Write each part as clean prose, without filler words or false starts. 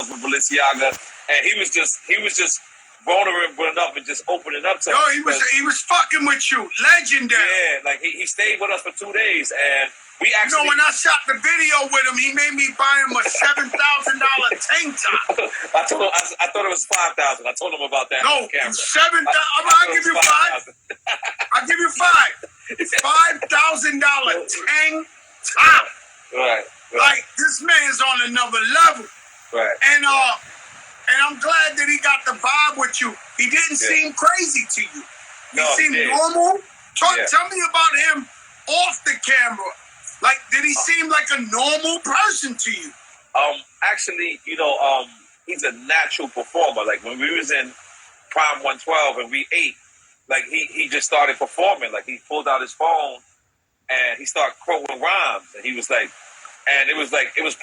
with Balenciaga, and he was just vulnerable enough and just opening up to Yo, us. he was fucking with you. Legendary. Yeah, like he stayed with us for 2 days, and we actually. You know, when I shot the video with him, he made me buy him a $7,000 tank top. I told him I thought it was 5,000. I told him about that. No, on camera. 7,000. I'll give you 5. I'll give you 5. It's $5,000 tank top. Right. Like this man's on another level. Right. And I'm glad that he got the vibe with you. He didn't seem crazy to you. He seemed normal. Tell me about him off the camera. Like, did he seem like a normal person to you? Actually, he's a natural performer. Like when we was in Prime 112 and we ate, like he just started performing. Like he pulled out his phone and he started quoting rhymes, and he was like, and it was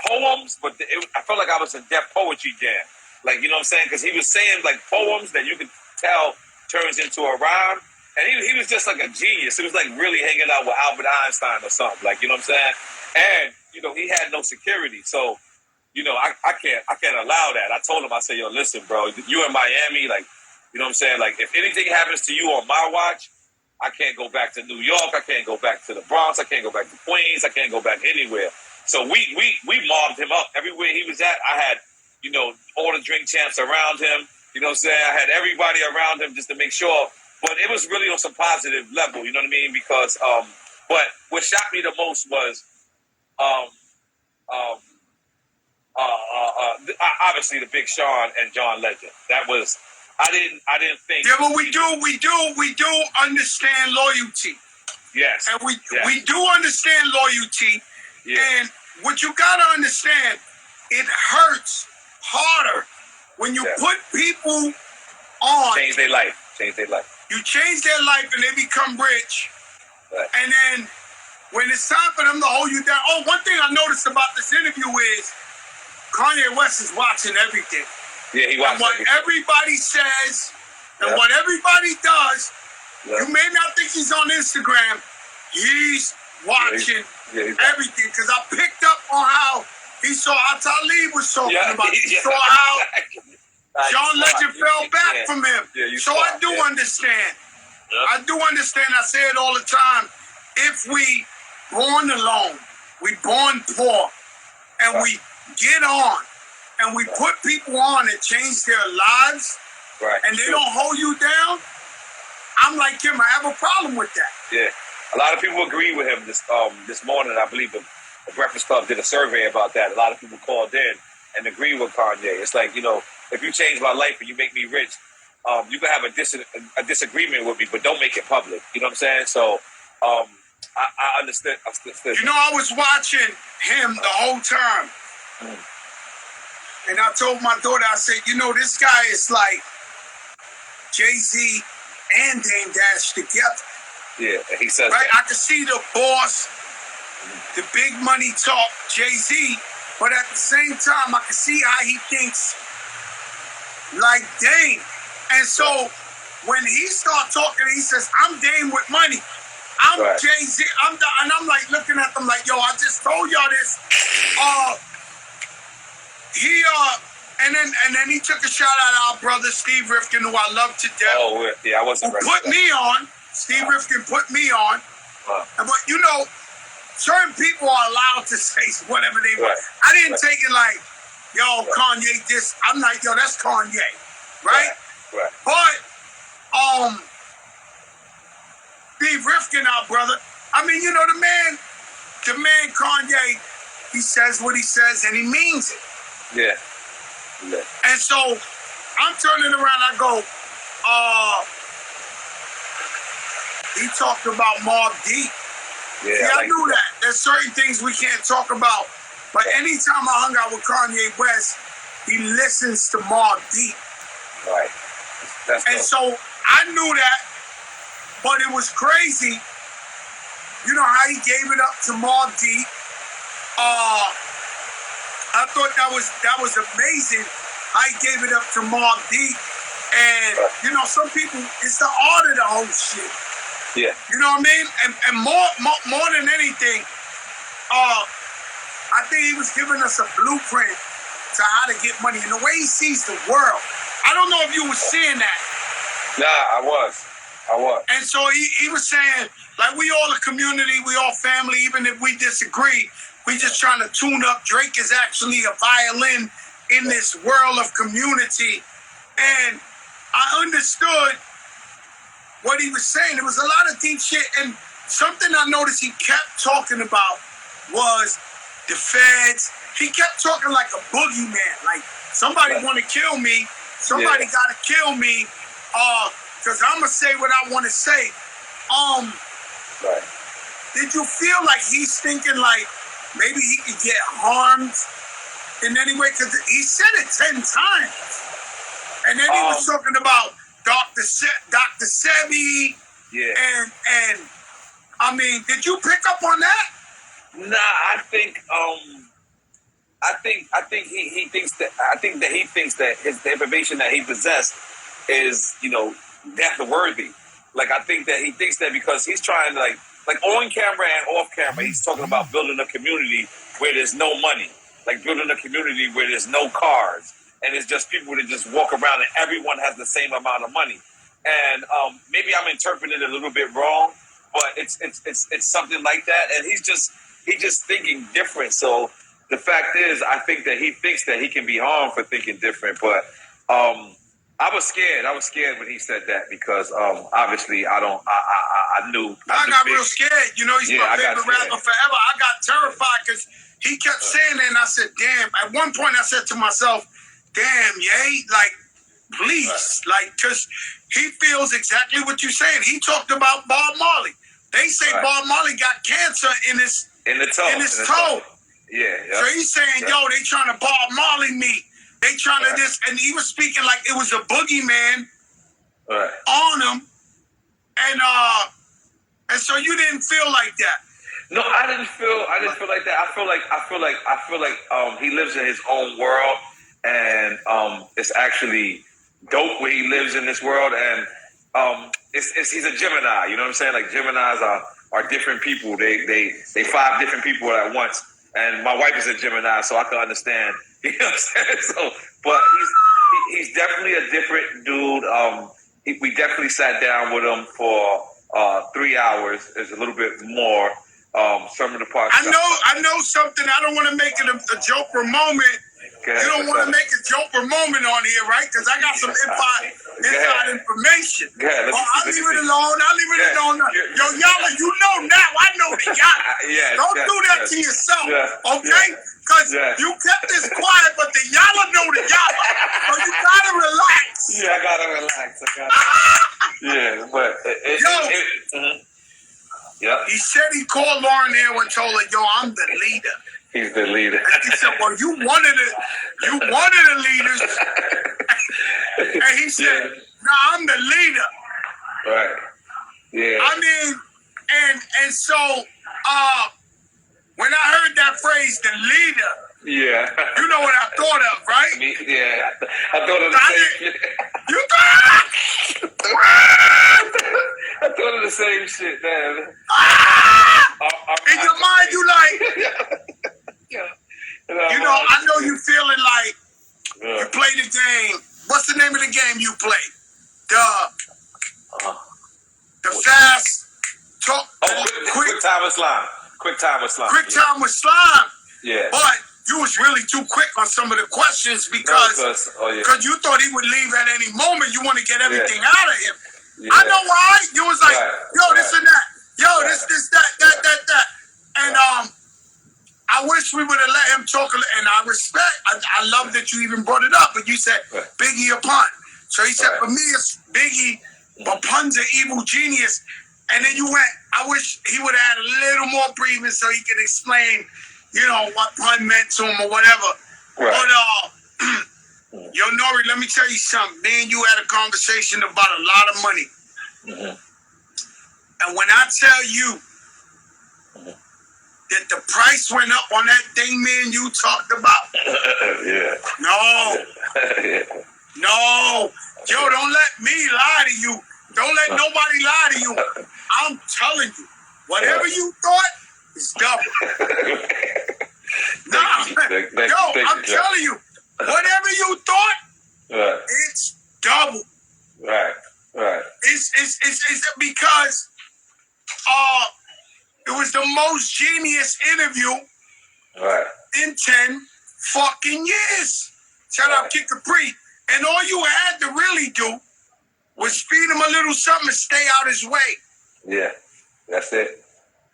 poems, but I felt like I was in Def Poetry Jam. Like, you know what I'm saying? Because he was saying like poems that you could tell turns into a rhyme. And he was just like a genius. It was like really hanging out with Albert Einstein or something. Like, you know what I'm saying? And, he had no security. So, I can't allow that. I told him, I said, yo, listen, bro, you in Miami, like, you know what I'm saying? Like, if anything happens to you on my watch, I can't go back to New York. I can't go back to the Bronx. I can't go back to Queens. I can't go back anywhere. So we mobbed him up. Everywhere he was at, I had, all the drink champs around him. You know what I'm saying? I had everybody around him just to make sure. But it was really on some positive level, you know what I mean? Because, but what shocked me the most was, obviously the Big Sean and John Legend. That was, I didn't think. Yeah, but we do understand loyalty. Yes. And we do understand loyalty. Yeah. And what you gotta understand, it hurts harder when you put people on. Change their life. You change their life and they become rich. Right. And then when it's time for them to hold you down. Oh, one thing I noticed about this interview is Kanye West is watching everything. Yeah, he watches and what everybody says and what everybody does, you may not think he's on Instagram. He's watching everything. Because I picked up on how he saw how Talib was talking about it. He saw how John Legend fell back from him. Yeah, so I do understand. I do understand. I say it all the time. If we born alone, we born poor, and we get on, and we put people on and change their lives, and they don't hold you down, I'm like him. I have a problem with that. Yeah. A lot of people agree with him this morning. I believe the Breakfast Club did a survey about that. A lot of people called in and agree with Kanye. It's like, if you change my life and you make me rich, you can have a disagreement with me, but don't make it public. You know what I'm saying? So I understand. I was watching him the whole time. And I told my daughter, I said, this guy is like Jay-Z and Dame Dash together. Yeah, he says right? That. I can see the boss, the big money talk, Jay-Z, but at the same time, I can see how he thinks like Dame. And so when he starts talking, he says, I'm Dame with money. I'm Jay-Z. And I'm like looking at them like, yo, I just told y'all this. And then he took a shot at our brother Steve Rifkin, who I love to death. Oh, yeah, I wasn't ready. Put me on. Steve Rifkin put me on. But certain people are allowed to say whatever they want. I didn't take it like, yo, Kanye this. I'm like, yo, that's Kanye. Right? But Steve Rifkin, our brother, I mean, the man Kanye, he says what he says and he means it. Yeah. And so I'm turning around, I go, he talked about Mobb Deep. Yeah, I knew that. There's certain things we can't talk about. But anytime I hung out with Kanye West, he listens to Mobb Deep. Right. And so I knew that, but it was crazy. You know how he gave it up to Mobb Deep. I thought that was amazing. How he gave it up to Mobb Deep. And some people, it's the art of the whole shit. Yeah. You know what I mean? And more than anything, I think he was giving us a blueprint to how to get money and the way he sees the world. I don't know if you were seeing that. Nah, I was. And so he was saying, like, we all a community, we all family, even if we disagree, we just trying to tune up. Drake is actually a violin in this world of community. And I understood what he was saying. There was a lot of deep shit. And something I noticed he kept talking about was the feds. He kept talking like a boogeyman. Like, somebody want to kill me. Somebody got to kill me. Because I'm going to say what I want to say. Did you feel like he's thinking like maybe he could get harmed in any way? Because he said it 10 times. And then he was talking about Dr. Sebi. Yeah. And I mean, did you pick up on that? Nah, I think he thinks that the information that he possessed is, death worthy. Like, I think that he thinks that because he's trying to like on camera and off camera, he's talking about building a community where there's no money, like building a community where there's no cars and it's just people that just walk around and everyone has the same amount of money. And maybe I'm interpreting it a little bit wrong, but it's something like that. And he's just thinking different. So the fact is, I think that he thinks that he can be harmed for thinking different. But I was scared. I was scared when he said that because obviously I knew. I got real scared. He's my favorite rapper forever. I got terrified because he kept saying it, and I said, "Damn!" At one point, I said to myself, "Damn, Ye, like, please, like, because he feels exactly what you're saying." He talked about Bob Marley. They say Bob Marley got cancer in his toe. Yeah. So he's saying, "Yo, they trying to Bob Marley me." They trying to this, and he was speaking like it was a boogeyman on him, and so you didn't feel like that. No, I didn't feel like that. I feel like he lives in his own world, and it's actually dope where he lives in this world, and he's a Gemini. You know what I'm saying? Like Geminis are different people. They 5 different people at once, and my wife is a Gemini, so I can understand. You know what I'm saying? So, but he's definitely a different dude. We definitely sat down with him for 3 hours. It's a little bit more. Some of the parts. I know something. I don't want to make it a joker moment. You don't want to make a joker moment on here, right? Because I got some inside information. I'll leave it alone. Yo, Yala, you know now. I know the Yala. Don't do that to yourself, okay? Because you kept this quiet, but the Yala know the Yala. So you gotta relax. Yeah, I gotta relax. Yeah, but he said he called Lauren there and told her, "Yo, I'm the leader." He's the leader. And he said, "Well, you one of the leaders." And he said, "No, I'm the leader." Right. Yeah. I mean, and so when I heard that phrase, the leader, you know what I thought of, right? I thought of the same shit. You thought? I thought of the same shit, man. In your mind, you like. I know you feeling like you play the game. What's the name of the game you play? The fast talk. Quick time with slime. Quick time with slime. Yeah. But you was really too quick on some of the questions because you thought he would leave at any moment. You want to get everything out of him. Yeah. I know why. You was like, yo, this and that. Yo, this, that. And I wish we would have let him talk. And I respect. I love that you even brought it up. But you said Biggie a pun. So he said, for me, it's Biggie, but pun's an evil genius. And then you went, I wish he would have had a little more breathing so he could explain, what pun meant to him or whatever. Right. But, yo, Nore, let me tell you something. Me and you had a conversation about a lot of money. Mm-hmm. And when I tell you that the price went up on that thing me and you talked about. No. Yo, don't let me lie to you. Don't let nobody lie to you. I'm telling you, whatever you thought is double. I'm telling you, It's double. Right. It's because it was the most genius interview in 10 fucking years. Shout out Kid Capri. And all you had to really do was feed him a little something and stay out his way. Yeah, that's it.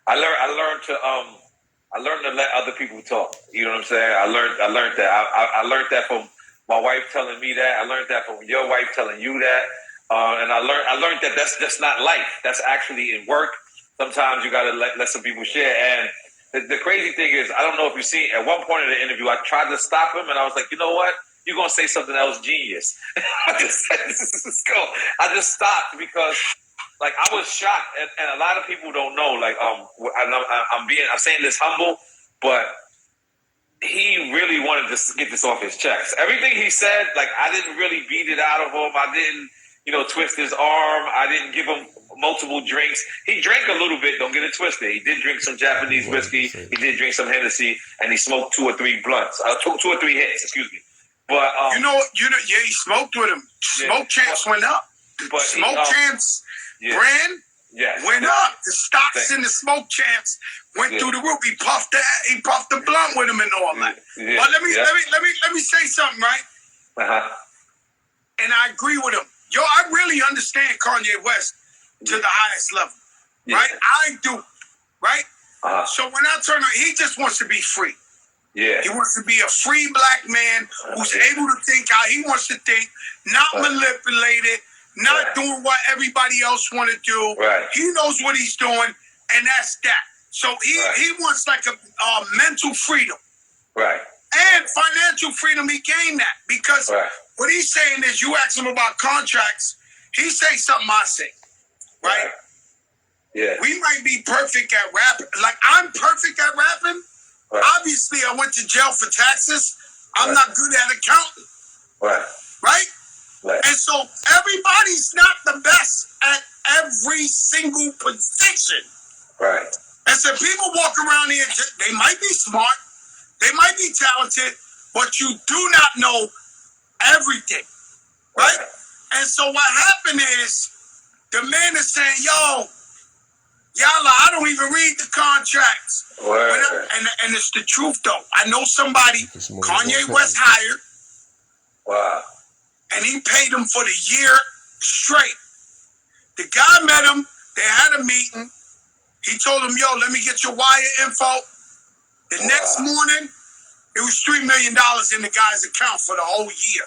I learned to let other people talk. You know what I'm saying? I learned that. I learned that from my wife telling me that. I learned that from your wife telling you that. And I learned that that's not life. That's actually in work. Sometimes you gotta let some people share. And the crazy thing is, I don't know if you see, at one point in the interview, I tried to stop him, and I was like, you know what? You're gonna say something else genius. I just said, let's go. I just stopped because, like, I was shocked, and a lot of people don't know. Like, I'm saying this humble, but he really wanted to get this off his chest. Everything he said, like, I didn't really beat it out of him. I didn't, twist his arm. I didn't give him multiple drinks. He drank a little bit. Don't get it twisted. He did drink some Japanese whiskey. He did drink some Hennessy, and he smoked 2 or 3 blunts. 2 or 3 hits. Excuse me. But yeah, he smoked with him. Smoke champs went up. But smoke champs brand went up. The stocks in the smoke champs went through the roof. He puffed the blunt with him and all that. Yeah. But let me say something, right? And I agree with him. Yo, I really understand Kanye West to the highest level, right? I do, right? So when I turn on, he just wants to be free. Yeah. He wants to be a free black man who's able to think how he wants to think, not manipulated, not doing what everybody else want to do. Right. He knows what he's doing, and that's that. So he wants like a mental freedom. Right. And financial freedom, he gained that. Because what he's saying is, you ask him about contracts, he say something I say. Right? Yeah. We might be perfect at rapping. Like, I'm perfect at rapping. Right. Obviously, I went to jail for taxes. I'm not good at accounting. Right? And so everybody's not the best at every single position. Right. And so people walk around here, they might be smart, they might be talented, but you do not know everything. Right? And so what happened is, the man is saying, yo, Yalla, I don't even read the contracts. And it's the truth, though. I know somebody Kanye West hired. Wow. And he paid him for the year straight. The guy met him. They had a meeting. He told him, yo, let me get your wire info. The next morning, it was $3 million in the guy's account for the whole year.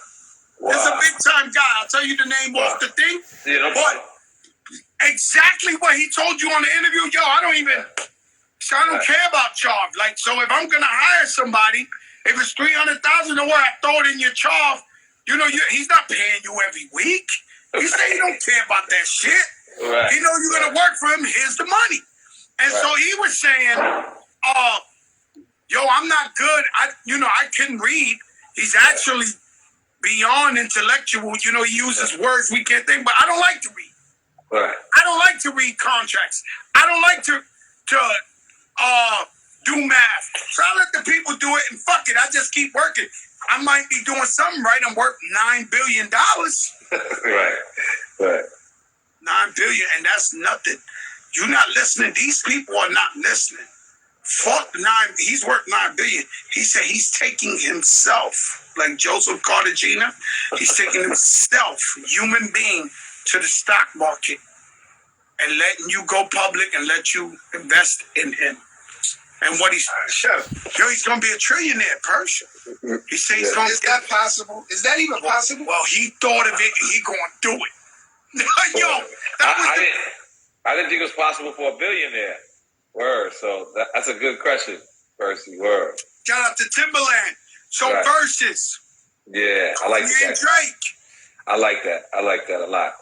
This is a big-time guy. I'll tell you the name off the thing. Yeah, but exactly what he told you on the interview, yo, I don't care about charge. Like, so if I'm gonna hire somebody, if it's $300,000 a year, I throw it in your charge. He's not paying you every week. He said he don't care about that shit. Right. He know you're gonna work for him. Here's the money. And so he was saying, yo, I'm not good. I couldn't read. He's actually beyond intellectual. He uses words we can't think, but I don't like to read. Right. I don't like to read contracts. I don't like to do math. So I let the people do it, and fuck it. I just keep working. I might be doing something right. I'm worth $9 billion. Right. 9 billion, and that's nothing. You're not listening. These people are not listening. Fuck 9. He's worth $9 billion. He said he's taking himself, like Joseph Cartagena. He's taking himself, human being, to the stock market and letting you go public and let you invest in him. And what he's going to be a trillionaire person. He says he's going to. Is that possible? Is that even possible? Well, he thought of it and he going to do it. Yo, I didn't think it was possible for a billionaire. Word. So that's a good question, Percy. Word. Shout out to Timberland. So versus. Yeah, I like that. Drake. I like that a lot.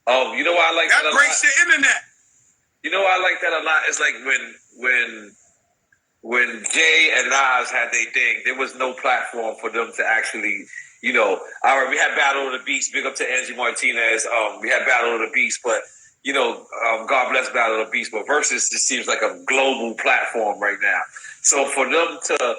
You know why I like that a lot? That breaks the internet. You know why I like that a lot? It's like when Jay and Nas had their thing, there was no platform for them to actually, we had Battle of the Beast. Big up to Angie Martinez. We had Battle of the Beast, but God bless Battle of the Beast. But Versus just seems like a global platform right now. So for them to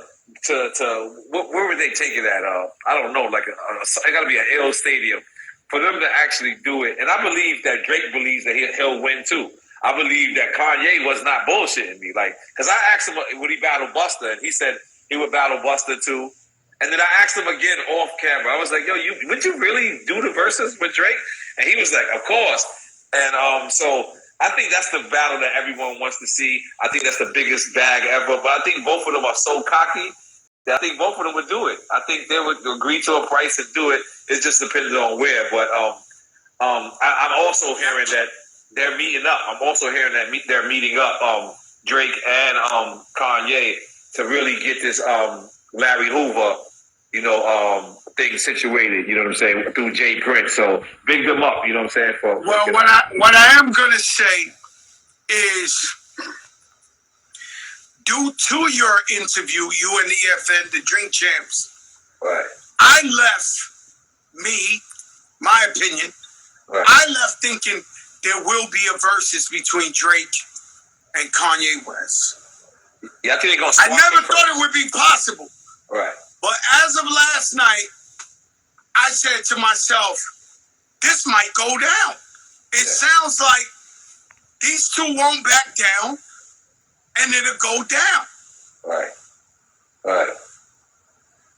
where would they take it at? I don't know. Like it got to be an ill stadium for them to actually do it. And I believe that Drake believes that he'll win too. I believe that Kanye was not bullshitting me. Like, because I asked him would he battle Busta, and he said he would battle Busta too. And then I asked him again off camera. I was like, "Yo, would you really do the verses with Drake?" And he was like, "Of course." And so I think that's the battle that everyone wants to see. I think that's the biggest bag ever. But I think both of them are so cocky that I think both of them would do it. I think they would agree to a price and do it. It just depends on where. But I'm also hearing that they're meeting up. I'm also hearing that they're meeting up, Drake and Kanye, to really get this Larry Hoover, thing situated. You know what I'm saying, through Jay Prince. So big them up. You know what I'm saying. Well, what I am gonna say is, due to your interview, you and EFN, the Drink Champs, right. I left my opinion. Right. I left thinking there will be a versus between Drake and Kanye West. Yeah, I think they're gonna. I never thought it would be possible. Right. But as of last night, I said to myself, this might go down. It sounds like these two won't back down, and it'll go down. Right.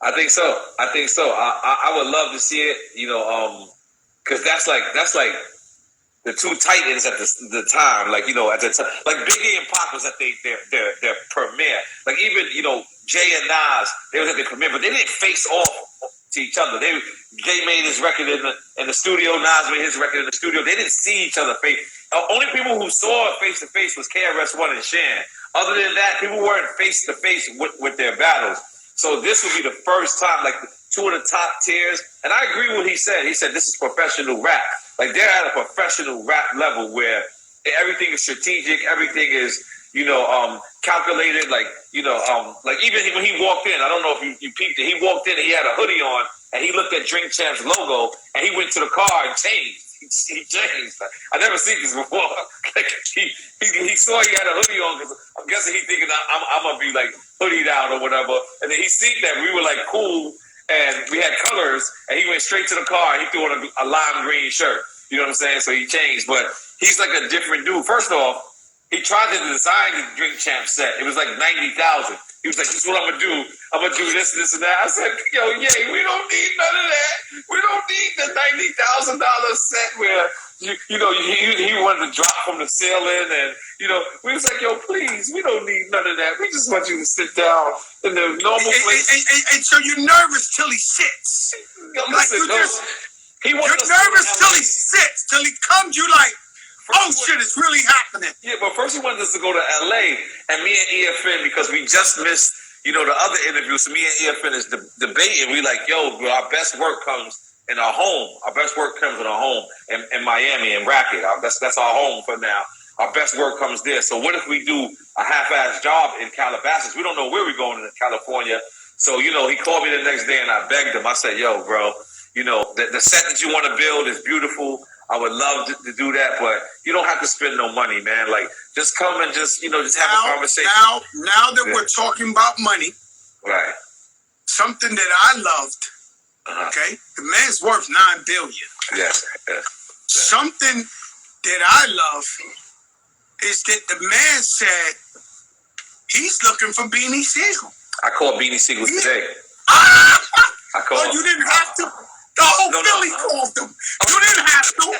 I think so. I would love to see it. Because that's like the two titans at the time. Like, at the time, like Biggie and Pac was at their premiere. Like even Jay and Nas, they was at their premiere, but they didn't face off to each other. Jay made his record in the studio. Nas made his record in the studio. They didn't see each other face. Only people who saw it face to face was KRS-One and Shan. Other than that, people weren't face to face with their battles. So this would be the first time, like two of the top tiers. And I agree with what he said. He said this is professional rap. Like they're at a professional rap level where everything is strategic, everything is calculated. Like even when he walked in, I don't know if you peeped it. He walked in and he had a hoodie on, and he looked at Drink Champs logo, and he went to the car and changed. He changed. I never seen this before. Like he saw he had a hoodie on because I'm guessing he thinking I'm gonna be like hoodied out or whatever. And then he seen that we were like cool and we had colors, and he went straight to the car and he threw on a lime green shirt. You know what I'm saying? So he changed, but he's like a different dude. First off, he tried to design the Drink Champ set. It was like $90,000. He was like, "This is what I'm gonna do. I'm gonna do this, and that." I said, "Yo, yeah, we don't need none of that. We don't need the $90,000 set where he wanted to drop from the ceiling, and we was like, yo, please, we don't need none of that. We just want you to sit down in the normal place." And so you're nervous till he sits. Listen, you're nervous till he sits, till he comes. You like, oh shit, it's really happening. Yeah, but first he wanted us to go to LA, and me and EFN, because we just missed, the other interview. So me and EFN is debating. We like, yo, our best work comes in our home. Our best work comes in our home in Miami, in Racket. That's our home for now. Our best work comes there. So what if we do a half-ass job in Calabasas? We don't know where we're going in California. So, he called me the next day, and I begged him. I said, yo, bro, the set that you want to build is beautiful. I would love to do that, but you don't have to spend no money, man. Like, just come and just have a conversation. Now that we're talking about money, right? Something that I loved, okay? The man's worth $9 billion. Yes. Something that I love is that the man said he's looking for Beanie Sigel. I called Beanie Sigel today. You didn't have to. The whole Philly called him. You didn't have to.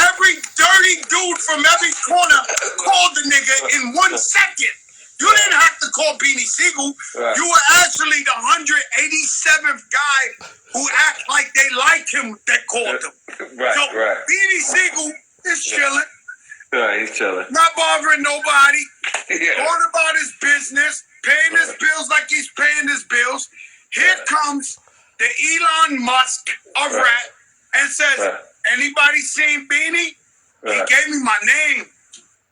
Every dirty dude from every corner called the nigga in 1 second. You didn't have to call Beanie Sigel. Right. You were actually the 187th guy who act like they like him that called him. Right. Beanie Sigel is chilling. Right, he's chilling. Not bothering nobody. Yeah. Going about his business, paying his bills like he's paying his bills. Here comes the Elon Musk of rap and says, anybody seen Beanie? He gave me my name.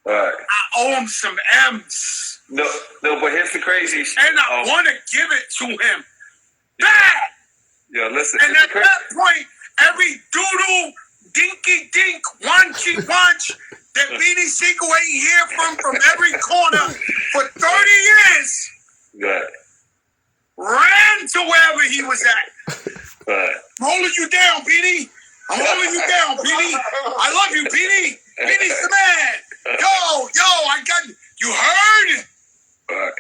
I owe him some M's. No, but here's the crazy shit. And I want to give it to him. Bad! Yo, listen. And at that point, every doodle, dinky dink, wanchy wanch that Beanie Sigel ain't hear from every corner for 30 years. Good. ran to wherever he was at. Right. I'm holding you down, Beanie. I'm holding you down, Beanie. I love you, Beanie. Beanie's the man. Yo, I got you. Heard? Right.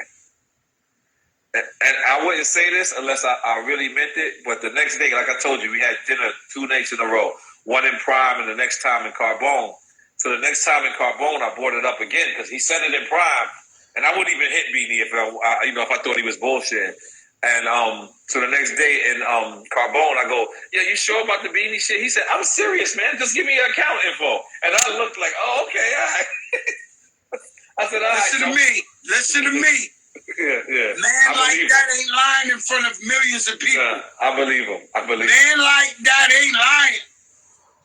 And I wouldn't say this unless I really meant it. But the next day, like I told you, we had dinner 2 nights in a row. One in Prime and the next time in Carbone. So the next time in Carbone, I brought it up again because he said it in Prime. And I wouldn't even hit Beanie if I thought he was bullshit. And so the next day in Carbone, I go, yeah, you sure about the Beanie shit? He said, I'm serious, man. Just give me your account info. And I looked like, oh, okay, all right. I said, all right. Listen to me. Yeah. Man like that ain't lying in front of millions of people. I believe him. Man like that ain't lying.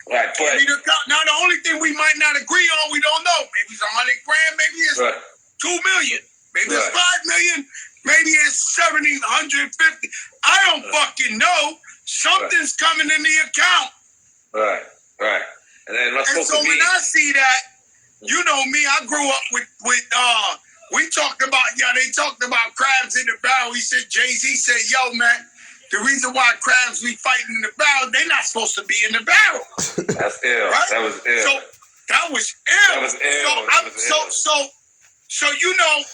Right, but now the only thing we might not agree on, we don't know. Maybe it's $100,000, maybe it's $2 million, maybe it's $5 million, maybe it's 70, 150. I don't fucking know. Something's coming in the account. Right. And then so when I see that, you know me, I grew up with we talked about, they talked about crabs in the barrel. He said, Jay-Z said, yo, man, the reason why crabs be fighting in the barrel, they're not supposed to be in the barrel. That's ill. Right? That was ill. So that was ill. So you know,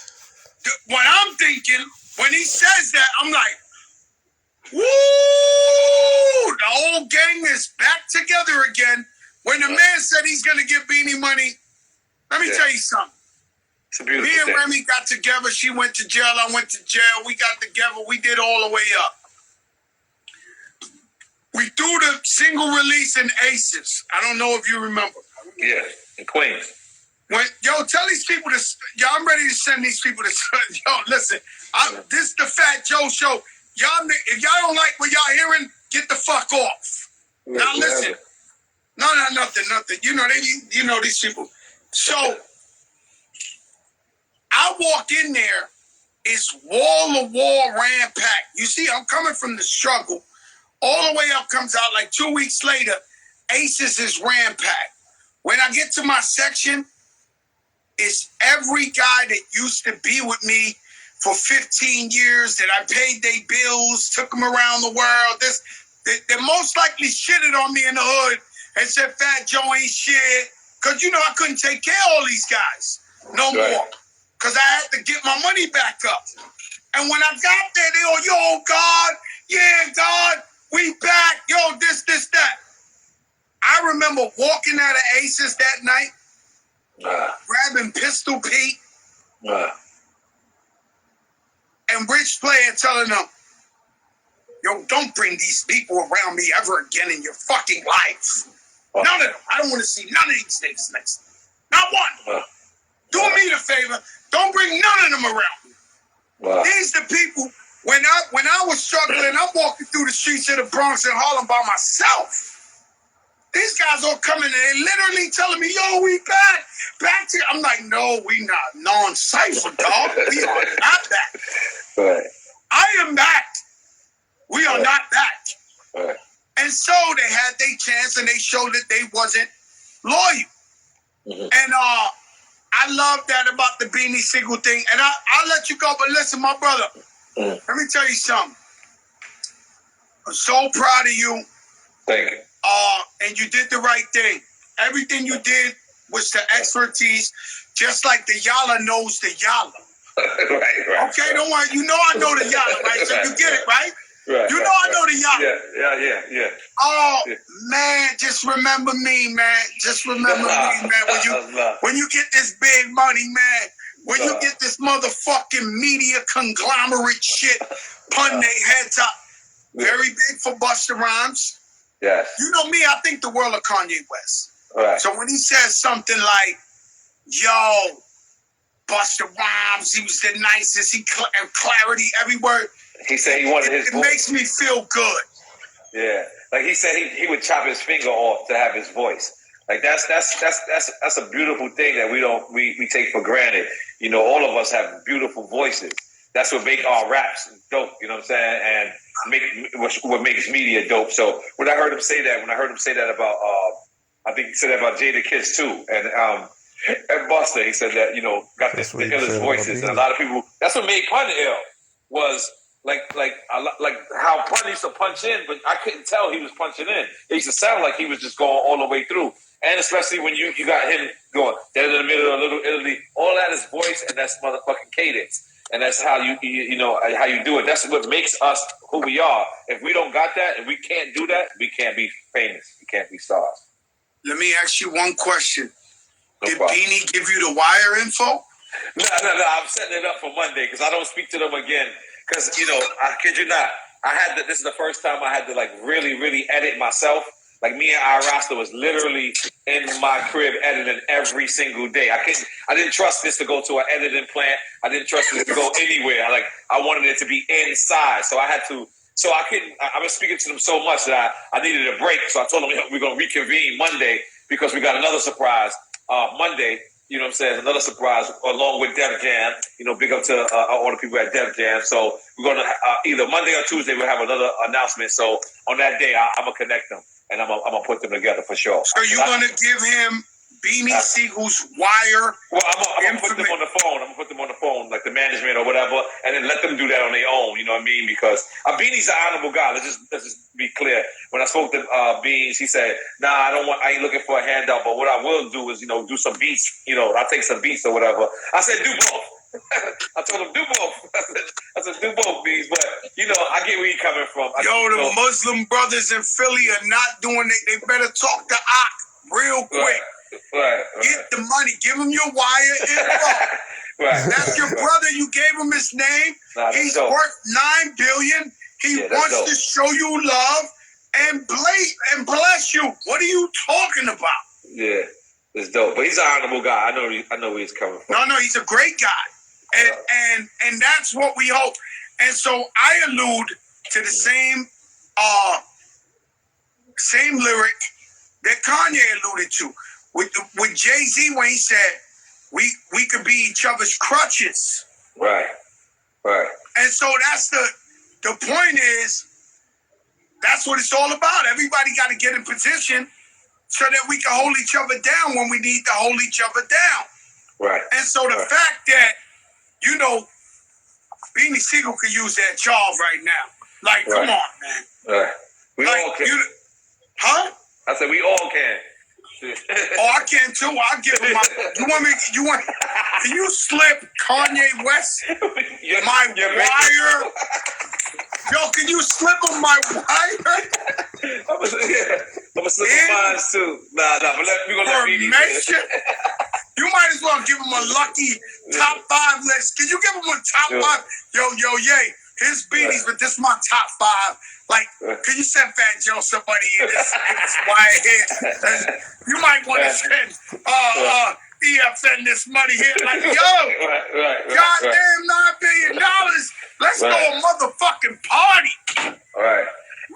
what I'm thinking, when he says that, I'm like, woo, the whole gang is back together again. When the man said he's going to give Beanie money, let me tell you something. It's a beautiful Me and thing. Remy got together. She went to jail. I went to jail. We got together. We did all the way up. We threw the single release in Aces. I don't know if you remember. Yeah, in Queens. Tell these people to. I'm ready to send these people to. Listen. This is the Fat Joe show. Y'all, if y'all don't like what y'all hearing, get the fuck off. Now listen. No, nothing. You know these people. So I walk in there. It's wall-to-wall rampacked. You see, I'm coming from the struggle. All the way up comes out like 2 weeks later. Aces is rampacked. When I get to my section, it's every guy that used to be with me for 15 years that I paid their bills, took them around the world. They most likely shitted on me in the hood and said Fat Joe ain't shit. Because, I couldn't take care of all these guys no more. Because I had to get my money back up. And when I got there, they all, yo, God, yeah, God, we back. Yo, this, that. I remember walking out of Aces that night, grabbing Pistol Pete, and Rich Player telling them, yo, don't bring these people around me ever again in your fucking life. None of them. I don't want to see none of these niggas next. Not one. Do me the favor. Don't bring none of them around me. These the people, when I was struggling, I'm walking through the streets of the Bronx and Harlem by myself. These guys all coming and they literally telling me, yo, we back to. I'm like, no, we not. Non-cypher, dog. We are not back. Right. I am back. We are not back. Right. And so they had their chance and they showed that they wasn't loyal. Mm-hmm. And I love that about the Beanie Sigel thing. And I'll let you go, but listen, my brother, let me tell you something. I'm so proud of you. Thank you. And you did the right thing. Everything you did was the expertise, just like the Yala knows the Yala. Right. Okay, don't worry. You know I know the Yala, right? So you get it, right? Right. You know I know the Yala. Yeah. Oh, man, just remember me, man. Just remember me, man. When you get this big money, man. When you get this motherfucking media conglomerate shit putting their heads up. Very big for Busta Rhymes. Yes. You know me, I think the world of Kanye West. Right. So when he says something like, yo, Busta Rhymes, he was the nicest, and clarity, every word. He said he wanted his voice. It makes me feel good. Yeah. Like he said he would chop his finger off to have his voice. Like that's a beautiful thing that we take for granted. All of us have beautiful voices. That's what make our raps dope, you know what I'm saying? And what makes media dope. So when I heard him say that about I think he said that about Jada Kiss too. And Busta, he said that, got the illest voices. And a lot of people, that's what made Pun ill, was like how Pun used to punch in, but I couldn't tell he was punching in. It used to sound like he was just going all the way through. And especially when you got him going down in the middle of Little Italy, all that is voice and that's motherfucking cadence. And that's how you know how you do it. That's what makes us who we are. If we don't got that and we can't do that, we can't be famous. We can't be stars. Let me ask you one question. No Did problem. Beanie give you the wire info? No. I'm setting it up for Monday because I don't speak to them again. Because, I kid you not, this is the first time I had to, like, really, really edit myself. Like, me and Rasta was literally in my crib editing every single day. I didn't trust this to go to an editing plant. I didn't trust this to go anywhere. I wanted it to be inside. So I was speaking to them so much that I needed a break. So I told them we're going to reconvene Monday because we got another surprise Monday. You know what I'm saying? Another surprise along with Def Jam. Big up to all the people at Def Jam. So we're going to either Monday or Tuesday we'll have another announcement. So on that day, I'm going to connect them and I'm going to put them together for sure. So you're going to give him Beanie Siegel's wire? Well, I'm going to put them on the phone. I'm going to put them on the phone, like the management or whatever, and then let them do that on their own. You know what I mean? Because Beanie's an honorable guy. Let's just be clear. When I spoke to Beans, he said, "Nah, I ain't looking for a handout, but what I will do is, do some beats. I'll take some beats or whatever." I said, "Do both." I told him, "Do both." I said, "Do both, Beans." But I get where you're coming from. The Muslim brothers in Philly are not doing it. They better talk to Ak real quick. Right. Get the money. Give him your wire info. Right. That's your brother. You gave him his name. He's worth $9 billion. He wants to show you love and bless you. What are you talking about? Yeah, it's dope. But he's an honorable guy. I know where he's coming from. No, he's a great guy, and that's what we hope. And so I allude to the same lyric that Kanye alluded to with Jay-Z when he said we could be each other's crutches. Right. And so that's the point is that's what it's all about. Everybody got to get in position so that we can hold each other down when we need to hold each other down. Right. And so the fact that, Beanie Sigel could use that charge right now. Like, come on, man. Right. We all can. Huh? I said we all can. I can too. I'll give him can you slip Kanye West my wire? Yo, can you slip him my wire? I'm gonna slip him mine too. Nah, but we're gonna let Beanie. You might as well give him a lucky top 5 list. Can you give him a top 5? Yo, his beanies, but this is my top 5. Like, can you send Fat Joe somebody in this wire here? You might want to send EFN this money here. Like, goddamn $9 billion. Let's go a motherfucking party. All right.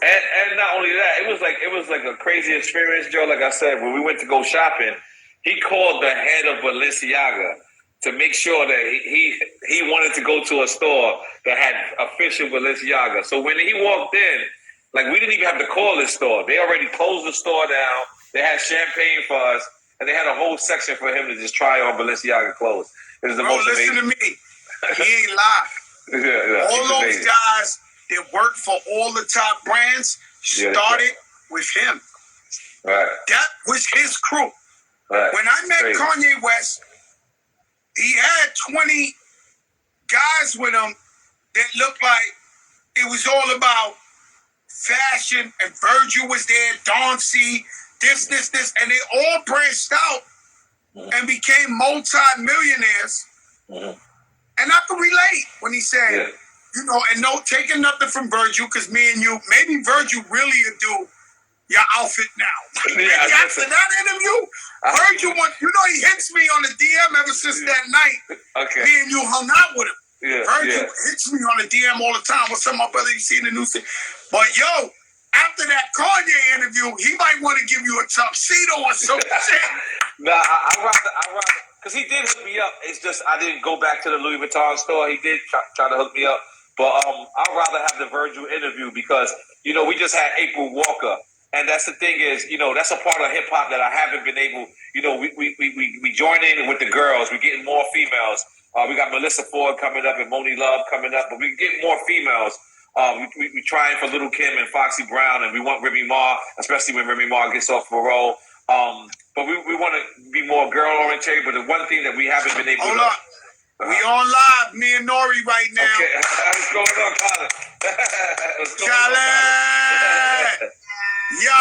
And not only that, it was like a crazy experience, Joe. Like I said, when we went to go shopping, he called the head of Balenciaga to make sure that he wanted to go to a store that had official Balenciaga. So when he walked in, like, we didn't even have to call this store. They already closed the store down. They had champagne for us, and they had a whole section for him to just try on Balenciaga clothes. It was the most amazing. Listen to me. He ain't lying. All those guys that work for all the top brands started with him. Right. That was his crew. Right. When I met Kanye West, he had 20 guys with him that looked like it was all about fashion, and Virgil was there, Don C, this, and they all branched out and became multi-millionaires. And I can relate when he said, and no taking nothing from Virgil, because me and you, maybe Virgil really would do your outfit now. Maybe after that interview, Virgil, he hits me on the DM ever since that night. Okay. Me and you hung out with him. Yeah, Virgil hits me on the DM all the time. What's up, my brother? You seen the new thing? But after that Kanye interview, he might want to give you a tuxedo or some shit. Nah, I rather, because he did hook me up. It's just I didn't go back to the Louis Vuitton store. He did try to hook me up. But I'd rather have the Virgil interview because, we just had April Walker. And that's the thing is, that's a part of hip-hop that I haven't been able, we join in with the girls. We're getting more females. We got Melissa Ford coming up and Moni Love coming up, but we get more females. We trying for Little Kim and Foxy Brown, and we want Remy Ma, especially when Remy Ma gets off parole. But we want to be more girl-oriented, but the one thing that we haven't been able to... Hold up. We on live, me and Nore right now. Okay, what's going on, Colin? Colin! Yo,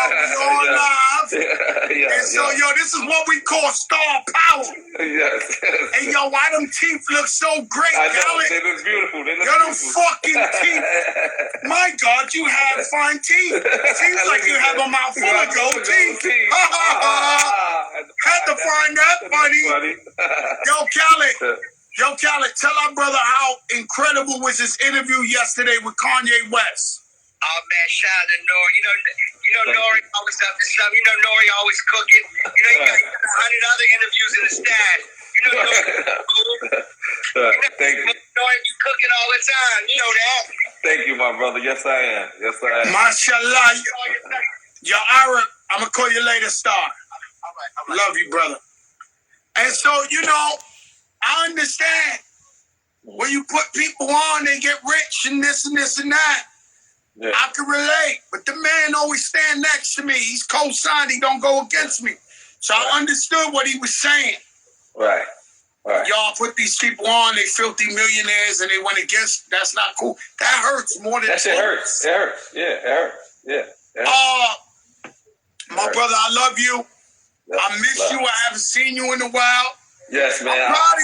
we on live. And so, this is what we call star power. Yes. Hey, yo, why them teeth look so great, I know, Colin? they look beautiful. Them fucking teeth. My God, you have fine teeth. Seems like you have a mouth full of gold teeth. Had to find that funny. Yo, Khaled, tell our brother how incredible was this interview yesterday with Kanye West. Oh man, shout out to Nore. You know Nore always up to something. You know Nore always cooking. You got 100 other interviews in the stash. You know Nore. Thank you. Nore, you cooking all the time. You know that. Thank you, my brother. Yes, I am. Mashallah. Yo, Arab, I'm gonna call you later, Star. All right. Love you, brother. And so, I understand when you put people on, they get rich and this and this and that. Yeah. I can relate, but the man always stand next to me. He's co-signed. He don't go against me. So I understood what he was saying. Right. Y'all put these people on, they filthy millionaires, and they went against. That's not cool. That hurts more than that shit hurts. It hurts. Yeah, it hurts. Yeah. My brother, I love you. I miss you. I haven't seen you in a while. Yes, man. I'm proud of